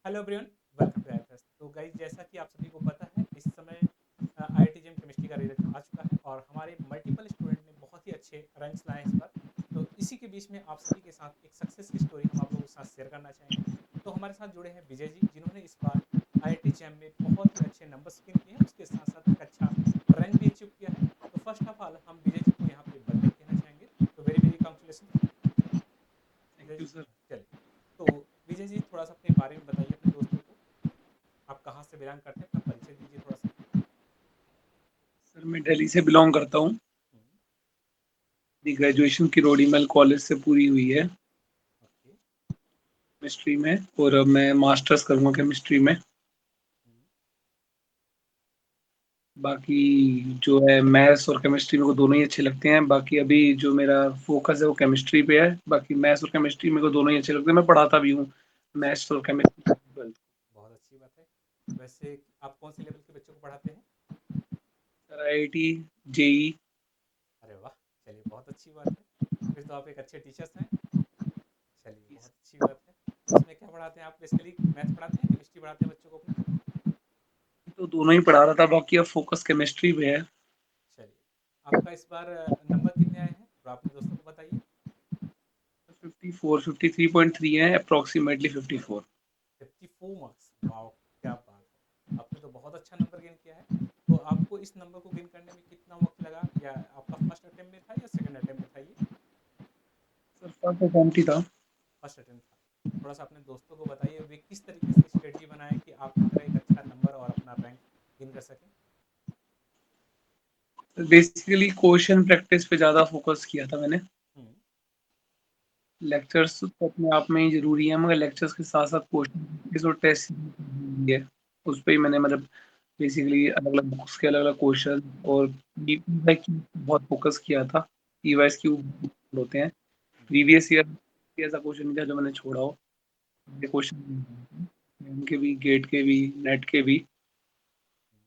Hello everyone, welcome to IFS. तो guys, जैसा कि आप सभी को पता है, इस समय आईआईटी केमिस्ट्री का रिजल्ट आ चुका है और हमारे मल्टीपल स्टूडेंट ने बहुत ही अच्छे रैंक्स लाए हैं इस बार। तो इसी के बीच में आप सभी के साथ एक सक्सेस की स्टोरी हम आप लोगों के साथ शेयर करना चाहेंगे। तो हमारे साथ जुड़े हैं विजय जी, जिन्होंने इस बार आईआईटी जैम में बहुत ही अच्छे नंबर स्किन किए हैं, उसके साथ साथ एक अच्छा रैंक भी अचीव किया है। तो फर्स्ट ऑफ ऑल हम विजय जी को यहाँ पे वेलकम कहना चाहेंगे। तो very very congratulation thank Vijay you ji. Sir. चलिए, तो विजय जी थोड़ा सा अपने बारे में बताइए अपने दोस्तों को। आप कहाँ से बिलोंग करते हैं, अपना परिचय दीजिए थोड़ा सा। सर मैं दिल्ली से बिलोंग करता हूँ। हम्म, मेरी ग्रेजुएशन किरोड़ीमल कॉलेज से पूरी हुई है ओके। केमिस्ट्री में, और अब मैं मास्टर्स करूँगा केमिस्ट्री में। हम्म, बाकी जो है मैथ्स और केमिस्ट्री मेरे को दोनों ही अच्छे लगते हैं। बाकी अभी जो मेरा फोकस है वो केमिस्ट्री पे है। बाकी मैथ्स और केमिस्ट्री मेरे को दोनों ही अच्छे लगते हैं, मैं पढ़ाता भी हूँ मैथ्स और केमिस्ट्री। बहुत अच्छी बात है। वैसे आप कौन से लेवल के बच्चों को पढ़ाते हैं? Sir IIT, JEE. अरे वाह, चलिए बहुत अच्छी बात है। फिर तो आप एक अच्छे टीचर्स हैं। चलिए बहुत अच्छी बात है। उसमें क्या पढ़ाते हैं आप? बेसिकली मैथ्स पढ़ाते हैं, केमिस्ट्री पढ़ाते हैं बच्चों को अपने? तो दोनों ही पढ़ा रहा था, बाकी अब फोकस केमिस्ट्री पे है। चलिए, आपका इस बार नंबर कितने आए हैं और अपने दोस्तों को बताइए। 53.3 है, अप्रोक्सीमेटली 54। 54 मार्क्स, वाह, क्या बात है। आपने तो बहुत अच्छा नंबर गेन किया है। तो आपको इस नंबर को गेन करने में कितना वक्त लगा, या आपका फर्स्ट अटेम्प्ट में था या सेकंड अटेम्प्ट में था ये? सर फर्स्ट अटेम्प्ट ही था। फर्स्ट अटेम्प्ट था। थोड़ा सा अपने दोस्तों को बताइए वे किस तरीके से स्ट्रेटजी बनाए कि आपकी तरह एक अच्छा नंबर और अपना रैंक गेन कर सकें। बेसिकली क्वेश्चन प्रैक्टिस पे ज़्यादा फोकस किया था मैंने। हम्म, लेक्चर्स तो अपने आप में ही ज़रूरी है, मगर लेक्चर्स के साथ-साथ क्वेश्चन और टेस्ट भी है। उस पे ही मैंने मतलब बेसिकली अलग-अलग बुक्स के अलग-अलग क्वेश्चन और पीवाईक्यू बहुत फोकस किया था। पीवाईक्यू होते हैं। हम्म, प्रीवियस ईयर ऐसा क्वेश्चन नहीं था जो मैंने छोड़ा हो। ये क्वेश्चन के भी, गेट के भी, नेट के भी, हम्म,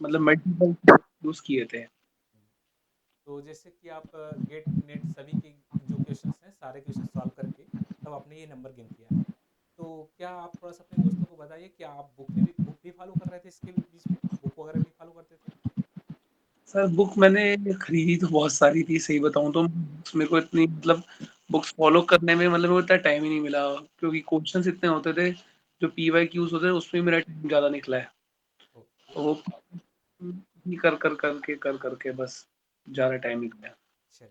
मतलब चलिए। मल्टीपल यूज़ किए थे। हम्म, तो जैसे कि आप गेट नेट सभी के जो क्वेश्चंस हैं सारे क्वेश्चन सॉल्व करके तब आपने ये नंबर गेन किया है। तो क्या आप थोड़ा सा अपने दोस्तों को बताइए कि आप बुक भी फॉलो कर रहे थे इसके बीच में, बुक वगैरह भी फॉलो करते थे? सर बुक मैंने खरीदी तो बहुत सारी थी, सही बताऊँ तो बुक्स मेरे को इतनी मतलब बुक्स फ़ॉलो करने में मतलब मेरे को इतना टाइम ही नहीं मिला, क्योंकि क्वेश्चन्स इतने होते थे, जो पीवाईक्यूज़ होते हैं उसमें मेरा टाइम ज़्यादा निकला है। ओके। तो वो ही कर कर के बस ज़्यादा टाइम निकल गया। चलिए,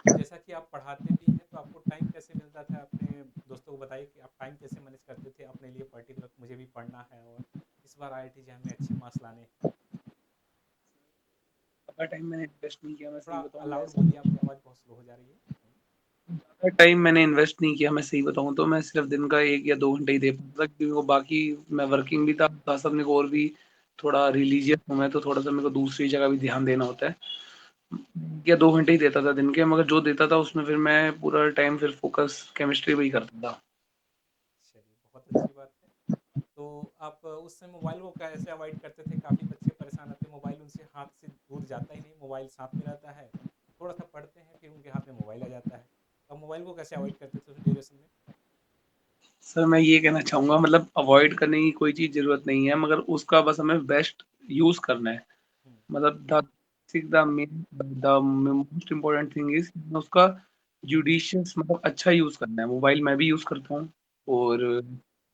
तो जैसा कि आप पढ़ाते भी हैं तो आपको टाइम कैसे मिलता था? अपने दोस्तों को बताइए कि आप टाइम कैसे मैनेज करते थे अपने लिए पर्टिकुलर, मुझे भी पढ़ना है और इस बार आईआईटी जैम में अच्छे मार्क्स लाने हैं। ज़्यादा टाइम मैंने इन्वेस्ट नहीं किया, मैं थोड़ा सही बताऊँ अलाउड वैसे। बोलिए, आपकी आवाज़ बहुत स्लो हो जा रही है। ज़्यादा टाइम मैंने इन्वेस्ट नहीं किया, मैं सही बताऊँ तो मैं सिर्फ़ दिन का 1 या 2 घंटे ही दे पाता था, क्योंकि वो बाकी मैं वर्किंग भी था, साथ-साथ मेरे को और भी थोड़ा रिलीजियस हूँ मैं, तो थोड़ा-सा मेरे को दूसरी जगह भी ध्यान देना होता है। या 2 घंटे ही देता था दिन के, मगर जो देता था उसमें फिर मैं पूरा टाइम फिर फ़ोकस केमिस्ट्री पे ही करता था। चलिए बहुत अच्छी बात है। तो आप उस समय मोबाइल को कैसे अवॉइड करते थे? काफ़ी बच्चे परेशान रहते हैं, मोबाइल उनसे हाथ से दूर जाता ही नहीं, मोबाइल साथ में रहता है, थोड़ा सा पढ़ते हैं फिर उनके हाथ में मोबाइल आ जाता है। अब मोबाइल को कैसे अवॉइड करते थे उस ड्यूरेशन में? सर मैं ये कहना चाहूँगा, मतलब अवॉइड करने की कोई चीज़ ज़रूरत नहीं है, मगर उसका बस हमें बेस्ट यूज़ करना है। हम्म, मतलब the most important thing is उसका जुडिशियस मतलब अच्छा यूज़ करना है। मोबाइल मैं भी यूज़ करता हूँ, और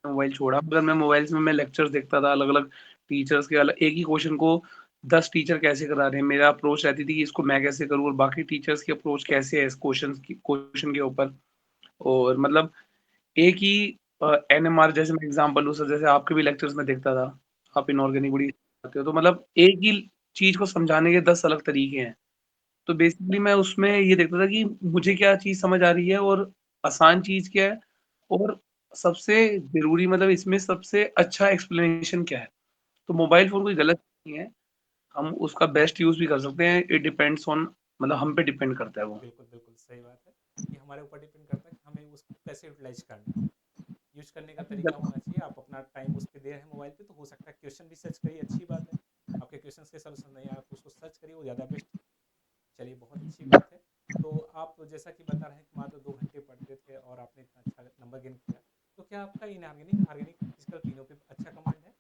मोबाइल छोड़ा, मगर मैं मोबाइल्स में मैं लेक्चर्स देखता था अलग-अलग टीचर्स के। अलग एक ही क्वेश्चन को 10 टीचर कैसे करा रहे हैं, मेरा अप्रोच रहती थी कि इसको मैं कैसे करूँ और बाकी टीचर्स की अप्रोच कैसे है इस क्वेश्चन के ऊपर। और मतलब एक ही एनएमआर, जैसे मैं एग्जांपल लूँ सर, जैसे आपके भी लेक्चर्स में देखता था, आप इनऑर्गेनिक बड़ी आते हो, तो मतलब एक ही चीज़ को समझाने के 10 अलग तरीके हैं। तो बेसिकली मैं उसमें ये देखता था कि मुझे क्या चीज़ समझ आ रही है और आसान चीज़ क्या है, और सबसे ज़रूरी मतलब इसमें सबसे अच्छा एक्सप्लेनेशन क्या है। तो मोबाइल फ़ोन कोई गलत नहीं है, हम उसका बेस्ट यूज़ भी कर सकते हैं, इट डिपेंड्स ऑन, मतलब हम पे डिपेंड करता है वो। बिल्कुल बिल्कुल सही बात है। ये हमारे ऊपर डिपेंड करता है कि हमें उसको कैसे यूटिलाइज करना है। यूज करने का तरीका होना चाहिए। आप अपना टाइम उस पर दे रहे हैं मोबाइल पे, तो हो सकता है क्वेश्चन भी सर्च करिए, अच्छी बात है। आपके क्वेश्चन के सलूशन नहीं आया तो उसको सर्च करिए, वो ज़्यादा बेस्ट है। चलिए बहुत अच्छी बात है। तो आप जैसा कि बता रहे हैं कि मात्र 2 घंटे पढ़ते थे और आपने इतना अच्छा नंबर गेन किया, तो तो क्या आपका इनऑर्गेनिक, ऑर्गेनिक, फिजिकल तीनों पे अच्छा कमांड है?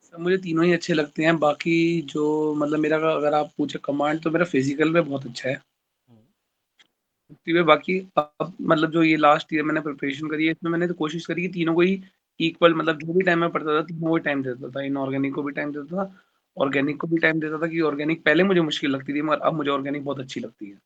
सर मुझे तीनों ही अच्छे लगते हैं। बाकी जो मतलब मेरा अगर आप पूछे कमांड तो मेरा फिजिकल में बहुत अच्छा है। हुँ। में बाकी अब मतलब जो ये लास्ट ईयर मैंने प्रिपरेशन करी है इसमें मैंने तो कोशिश करी कि तीनों को ही इक्वल मतलब जो भी टाइम मैं पढ़ता था तीनों को टाइम देता था। इनऑर्गेनिक को भी टाइम देता था, ऑर्गेनिक को भी टाइम देता था कि ऑर्गेनिक पहले मुझे मुश्किल लगती थी मगर अब मुझे ऑर्गेनिक बहुत अच्छी लगती है।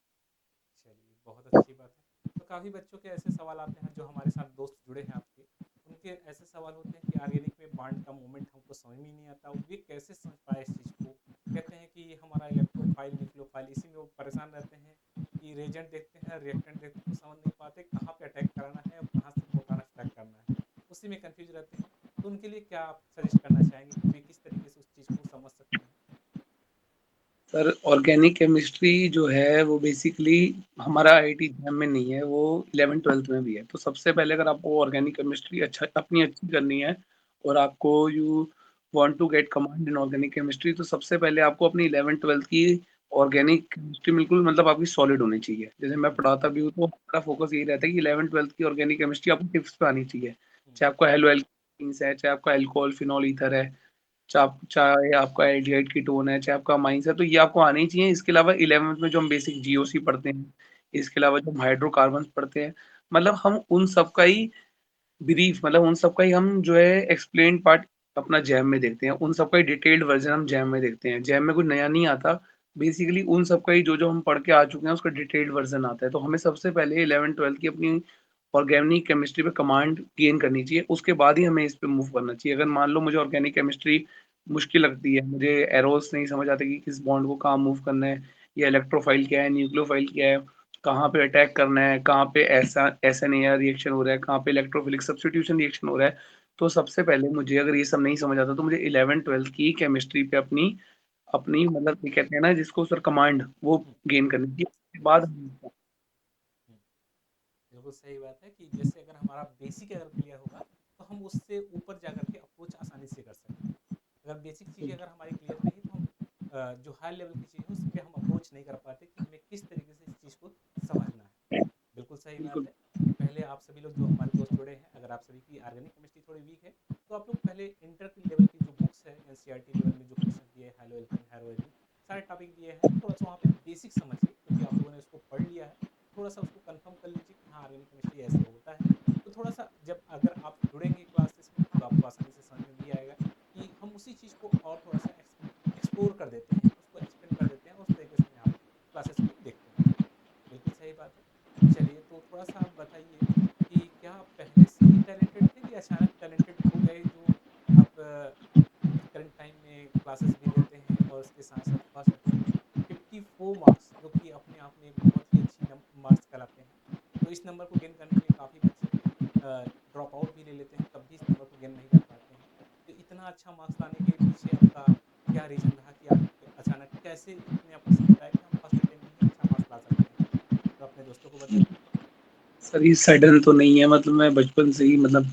चलिए, बहुत अच्छी बात है। तो काफ़ी बच्चों के ऐसे सवाल आते हैं जो हमारे साथ दोस्त जुड़े हैं आपके, उनके ऐसे सवाल होते हैं कि ऑर्गेनिक में बांड का मूवमेंट हमको समझ में ही नहीं आता, वे कैसे समझ पाए इस चीज़ को? कहते हैं कि हमारा इलेक्ट्रोफाइल, न्यूक्लियोफाइल इसी में वो परेशान रहते हैं कि रिएजेंट देखते हैं, रिएक्टेंट देखते हैं तो समझ नहीं पाते कहाँ पे अटैक कराना है और कहाँ से प्रोटॉन अटैक करना है। उसी में कन्फ्यूज़ रहते हैं। तो उनके लिए क्या आप सजेस्ट करना चाहेंगे कि वे किस तरीके से उस चीज़ को समझ सकते हैं? सर ऑर्गेनिक केमिस्ट्री जो है वो बेसिकली हमारा आईआईटी जैम में नहीं है, वो 11th-12th में भी है। तो सबसे पहले अगर आपको ऑर्गेनिक केमिस्ट्री अच्छा अपनी अच्छी करनी है और आपको you want to get command in organic chemistry तो सबसे पहले आपको अपनी 11th-12th की ऑर्गेनिक केमिस्ट्री बिल्कुल मतलब आपकी सॉलिड होनी चाहिए। जैसे मैं हुँ, पढ़ाता भी हूँ तो हमारा फोकस यही रहता है कि 11th-12th की ऑर्गेनिक केमिस्ट्री आपको टिप्स पे आनी चाहिए। हुँ, चाहे आपका हेलो एल्केन्स है, चाहे आपका अल्कोहल, फिनोल, ईथर है, चाहे आपका एल्डिहाइड कीटोन है, चाहे आपका अमाइंस है, तो ये आपको आने ही चाहिए। इसके अलावा 11th में जो हम बेसिक जीओसी पढ़ते हैं, इसके अलावा जो हम हाइड्रोकार्बन्स पढ़ते हैं, मतलब हम उन सब का ही ब्रीफ मतलब उन सब का ही हम जो है एक्सप्लेन्ड पार्ट अपना जैम में देखते हैं। उन सब का ही डिटेल्ड वर्ज़न हम जैम में देखते हैं। जैम में कुछ नया नहीं आता। बेसिकली उन सब का ही जो-जो हम पढ़ के आ चुके हैं, उसका डिटेल्ड वर्ज़न आता है। तो हमें सबसे पहले 11th-12th की अपनी ऑर्गेनिक केमिस्ट्री पे कमांड गेन करनी चाहिए, उसके बाद ही हमें इस पे मूव करना चाहिए। अगर मान लो मुझे ऑर्गेनिक केमिस्ट्री मुश्किल लगती है, मुझे एरोस नहीं समझ आता कि किस बॉन्ड को कहाँ मूव करना है, या इलेक्ट्रोफाइल क्या है, न्यूक्लियोफाइल क्या है, कहाँ पे अटैक करना है, कहाँ पे ऐसा एसएनएआर रिएक्शन हो रहा है, कहाँ पे इलेक्ट्रोफिलिक सब्स्टिट्यूशन रिएक्शन हो रहा है। तो सबसे पहले मुझे अगर ये सब नहीं समझ आता तो मुझे 11th-12th की केमिस्ट्री पे अपनी अपनी मतलब ये कहते हैं ना जिसको सर कमांड वो हुँ, गेन करनी चाहिए। उसके बाद हुँ। बिल्कुल सही बात है कि जैसे अगर हमारा बेसिक अगर क्लियर होगा तो हम उससे ऊपर जा कर के अप्रोच आसानी से कर सकते हैं। अगर बेसिक चीज़ें अगर हमारी क्लियर नहीं है तो हम जो हाई लेवल की चीज़ है उस पे हम अप्रोच नहीं कर पाते कि हमें किस तरीके से इस चीज़ को समझना है। बिल्कुल सही बात बिल्कुल। है कि पहले आप सभी लोग जो हमारे दोस्त जुड़े हैं, अगर आप सभी की ऑर्गेनिक केमिस्ट्री थोड़ी वीक है, तो आप लोग पहले इंटर की लेवल की जो बुक्स है, एनसीईआरटी लेवल में जो क्वेश्चन दिए हैं, हेलो एल्केन, हेलो एल्कीन, सारे टॉपिक दिए हैं, थोड़ा-सा वहाँ पे बेसिक समझिए क्योंकि आप लोगों ने उसको पढ़ लिया है। थोड़ा-सा उसको कंफर्म कर लीजिए कि हाँ, ऑर्गेनिक केमिस्ट्री ऐसे होता है। तो थोड़ा-सा जब अगर आप जुड़ेंगे क्लासेस में, तो आपको आसानी से समझ में भी आएगा कि हम उसी चीज़ को और थोड़ा-सा एक्सप्लोर कर देते हैं, उसको एक्सप्लेन कर देते हैं और उस तरीके से हम यहाँ पे क्लासेस को देखते हैं। बिल्कुल सही बात है। चलिए तो थोड़ा-सा आप बताइए कि क्या आप पहले से ही टैलेंटेड थे कि अचानक टैलेंटेड हो गए जो आप करंट टाइम में क्लासेस भी लेते हैं और उसके साथ-साथ फर्स्ट अटेम्प्ट में 54 मार्क्स जो कि अपने आप में एक बहुत ही अच्छी मार्क्स कहलाते हैं। तो इस नंबर को गेन करने के लिए काफ़ी बच्चे ड्रॉप आउट भी ले लेते हैं, तब भी इस नंबर को गेन नहीं कर पाते हैं। तो इतना अच्छा मार्क्स लाने के पीछे आपका क्या रीज़न रहा कि आप अचानक कैसे इतने आपको समझ आया कि हम फर्स्ट अटेम्प्ट में ही अच्छा मार्क्स ला सकते हैं? तो अपने दोस्तों को बताइए। सर ये सडन तो नहीं है मतलब मैं बचपन से ही मतलब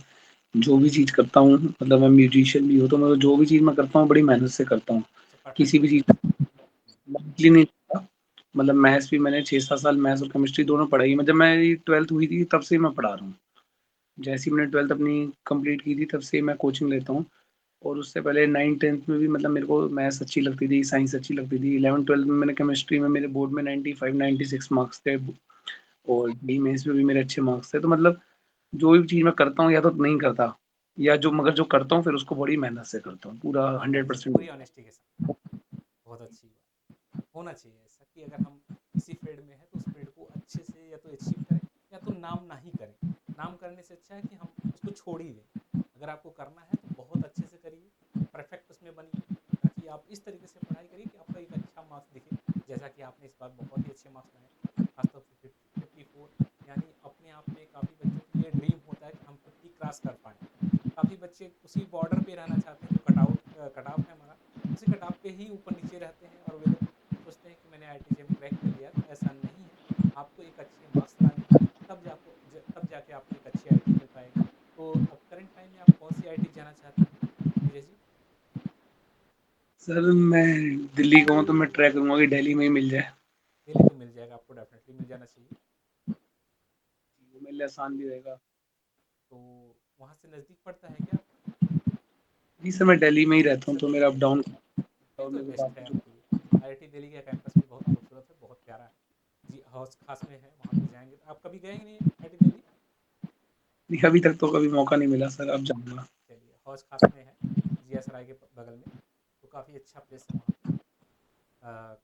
जो भी चीज़ करता हूँ मतलब मैं म्यूजिशियन भी हूँ तो मैं जो भी चीज़ मैं करता हूँ बड़ी मेहनत से करता हूँ। अच्छा, परफेक्ट किसी भी होने की चीज़ कोशिश करते हैं। हुँ, लाइटली नहीं लेता। मतलब मैथ्स भी मैंने 6-7 साल मैथ्स और केमिस्ट्री दोनों पढ़ाई है। जब मेरी 12th हुई थी तब से ही मैं पढ़ा रहा हूँ। जैसे ही मैंने 12th अपनी कंप्लीट की थी तब से मैं कोचिंग लेता हूँ और उससे पहले 9th-10th में भी मतलब मेरे को मैथ्स अच्छी लगती थी, साइंस अच्छी लगती थी। 11th-12th में मैंने केमिस्ट्री में मेरे बोर्ड में 95-96 मार्क्स थे और जेईई मेंस में भी मेरे अच्छे मार्क्स थे। तो मतलब जो भी चीज़ मैं करता हूँ या तो नहीं करता या जो मगर जो करता हूँ फिर उसको बड़ी मेहनत से करता हूँ। पूरा ईमानदारी से, 100% पूरी देता ऑनेस्टी के साथ। बहुत अच्छी बात। होना चाहिए ऐसा कि अगर हम किसी फील्ड में हैं तो उस फील्ड को अच्छे से या तो अचीव करें या तो नाम ना ही करें। नाम करने से अच्छा है कि हम उसको छोड़ ही दें। अगर आपको करना है तो बहुत अच्छे से करिए, परफेक्ट उसमें बनिए, ताकि आप इस तरीके से पढ़ाई करिए कि आपका एक अच्छा मार्क्स दिखे। जैसा कि आपने इस बार बहुत ही अच्छे मार्क्स लाए, खासतौर से 54, यानी अपने आप में काफ़ी बच्चों के लिए ड्रीम होता है कि हम 50 क्रॉस कर पाएँ। काफ़ी बच्चे उसी बॉर्डर पे रहना चाहते हैं जो कट ऑफ है हमारा, उसी कट ऑफ पे ही ऊपर नीचे रहते हैं और वे लोग सोचते हैं कि मैंने आईआईटीजेम क्रैक कर लिया। तो ऐसा नहीं है। आपको एक अच्छे मार्क्स लाने हैं, तब जाके आपको एक अच्छी आईआईटी मिल पाएगी। तो अब करंट टाइम में आप कौन सी आईआईटी जाना चाहते हैं, नीरज जी? सर मैं दिल्ली का हूँ तो मैं ट्राई करूँगा कि दिल्ली में ही मिल जाए। दिल्ली तो मिल जाएगा, आपको डेफिनेटली मिल जाना चाहिए। वो मेरे लिए आसान भी रहेगा। वहाँ से नज़दीक पड़ता है क्या आपको? जी सर, मैं दिल्ली में ही रहता हूँ, अच्छा, तो दिल्ली मेरा में रहते अप-डाउन हैं। फिर और तो मेरे को बेस्ट है काफ़ी आपके लिए। आईआईटी दिल्ली का कैंपस भी बहुत खूबसूरत है, बहुत प्यारा है। जी, हौस खास में है, वहाँ पे जाएँगे तो आप कभी गए ही नहीं आईआईटी दिल्ली? नहीं, अभी तक तो कभी मौका नहीं मिला सर, अब जाऊँगा। चलिए, हौस खास में है, जीएस राय के बगल में, तो काफ़ी अच्छा प्लेस है वहाँ पे।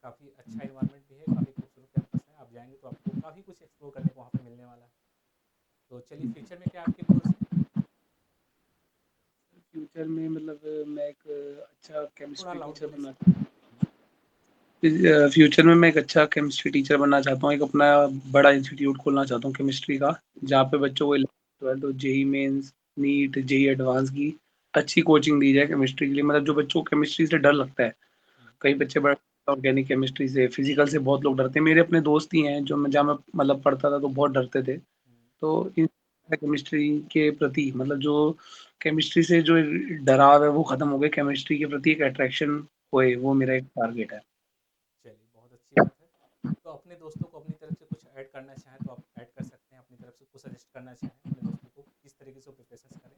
काफ़ी अच्छा इन्वायरमेंट भी है, काफ़ी खूबसूरत कैंपस है। आप जाएँगे तो आपको काफ़ी कुछ एक्सप्लोर करने को वहाँ पे मिलने वाला है। तो चलिए, फ्यूचर में क्या आपके गोल्स हैं? फ्यूचर में मतलब मैं एक अच्छा थोड़ा केमिस्ट्री लाउड टीचर बोलिए बनना सर। चाहता हूँ। फ्यूचर में मैं एक अच्छा केमिस्ट्री टीचर बनना चाहता हूँ, एक अपना बड़ा इंस्टीट्यूट खोलना चाहता हूँ केमिस्ट्री का, जहाँ पे बच्चों को 11th-12th और JEE Mains, NEET, JEE advance की अच्छी कोचिंग दी जाए केमिस्ट्री के लिए। मतलब जो बच्चों को केमिस्ट्री से डर लगता है, हुँ, कई बच्चे बड़े ऑर्गेनिक केमिस्ट्री से, फिजिकल से बहुत लोग डरते हैं। मेरे अपने दोस्त ही हैं जो मैं जहाँ मैं मतलब पढ़ता था तो बहुत डरते थे। हुँ, तो इन केमिस्ट्री के प्रति मतलब जो केमिस्ट्री से जो डराव है वो खत्म हो गया, केमिस्ट्री के प्रति एक अट्रैक्शन होए, वो मेरा एक टारगेट है। चलिए, बहुत अच्छी बात है। तो अपने दोस्तों को अपनी तरफ से कुछ ऐड करना चाहें तो आप ऐड कर सकते हैं, अपनी तरफ से कुछ सजेस्ट करना चाहें अपने दोस्तों को, किस तरीके से वो प्रिपरेशंस करें?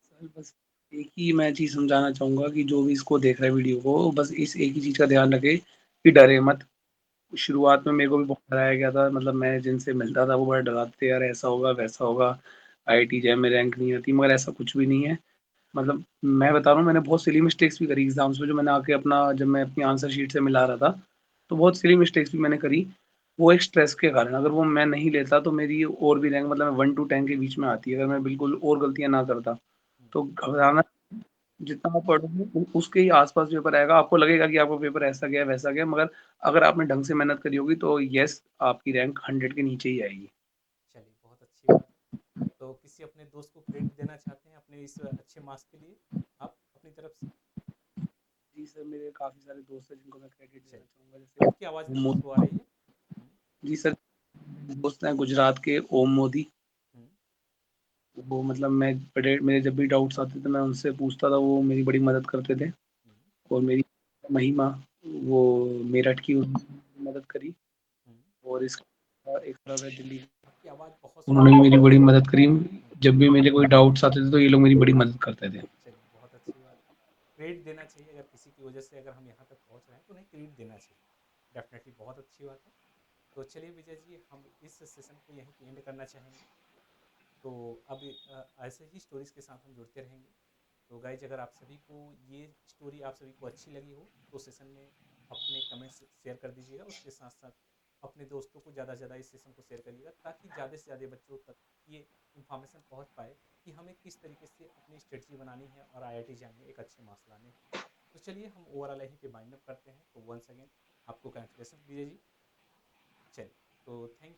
सर बस एक ही मैं चीज़ समझाना चाहूँगा कि जो भी इसको देख रहा है वीडियो को, बस इस एक ही चीज़ का ध्यान रखे कि डरे मत। शुरुआत में मेरे को भी बहुत डराया गया था, मतलब मैं जिनसे मिलता था वो बड़ा डराते थे, यार ऐसा होगा, वैसा होगा, आईआईटी जैम में रैंक नहीं आती, मगर ऐसा कुछ भी नहीं है। मतलब मैं बता रहा हूँ मैंने बहुत सिली मिस्टेक्स भी करी एग्ज़ाम्स में, जो मैंने आके अपना जब मैं अपनी आंसर शीट से मिला रहा था, तो बहुत सिली मिस्टेक्स भी मैंने करी। वो एक स्ट्रेस के कारण, अगर वो मैं नहीं लेता तो मेरी और भी रैंक मतलब 1 टू 10 के बीच में आती, अगर मैं बिल्कुल और गलतियाँ ना करता। हुँ, तो घबराना, जितना आप पढ़ोगे उसके ही आस-पास पेपर आएगा, आपको लगेगा कि आपका पेपर ऐसा गया, वैसा गया, मगर अगर आपने ढंग से मेहनत करी होगी तो येस आपकी रैंक 100 के नीचे ही आएगी। चलिए, बहुत अच्छी बात है। तो किसी अपने दोस्त को क्रेडिट देना चाहते हैं अपने इस अच्छे मार्क्स के लिए, आप अपनी तरफ से? जी सर, मेरे काफ़ी सारे दोस्त हैं जिनको मैं क्रेडिट देना चलिए, चाहूँगा, जैसे आपकी आवाज़ ओम थोड़ी स्लो आ मोदी। रही है। हुँ, जी सर, दोस्त हैं गुजरात के ओम मोदी। हुँ, वो मतलब मैं बड़े मेरे जब भी डाउट्स आते थे मैं उनसे पूछता था, वो मेरी बड़ी मदद करते थे। हुँ, और मेरी महिमा, वो मेरठ की, उन्होंने मदद करी। हुँ। और इसका एक तरफ है दिल्ली, आपकी आवाज़ बहुत स्लो उन्होंने आ भी रही मेरी है। बड़ी मदद करी। हुँ, जब भी मेरे कोई डाउट्स आते थे तो ये लोग मेरी बड़ी मदद करते थे। चलिए, बहुत अच्छी बात है। क्रेडिट देना चाहिए, अगर किसी की वजह से अगर हम यहाँ तक पहुँच रहे हैं तो उन्हें क्रेडिट देना चाहिए। डेफ़िनेटली बहुत अच्छी बात है। तो चलिए विजय जी, हम इस सेशन को यहीं पे एंड करना चाहेंगे। तो अब ऐसे ही स्टोरीज़ के साथ हम जुड़ते रहेंगे। तो गाइज, अगर आप सभी को ये स्टोरी आप सभी को अच्छी लगी हो तो सेशन में अपने कमेंट्स शेयर कर दीजिएगा। उसके साथ साथ अपने दोस्तों को ज़्यादा से ज़्यादा इस सेशन को शेयर करिएगा, ताकि ज़्यादा से ज़्यादा बच्चों तक ये इन्फॉर्मेशन पहुंच पाए कि हमें किस तरीके से अपनी स्ट्रेटजी बनानी है और आईआईटी जैम में एक अच्छे मार्क्स लाने हैं। तो चलिए, हम ओवरऑल यहीं पे बाइंड अप करते हैं। तो वंस अगेन आपको कंग्रेचुलेसन विजय जी। चलिए, तो थैंक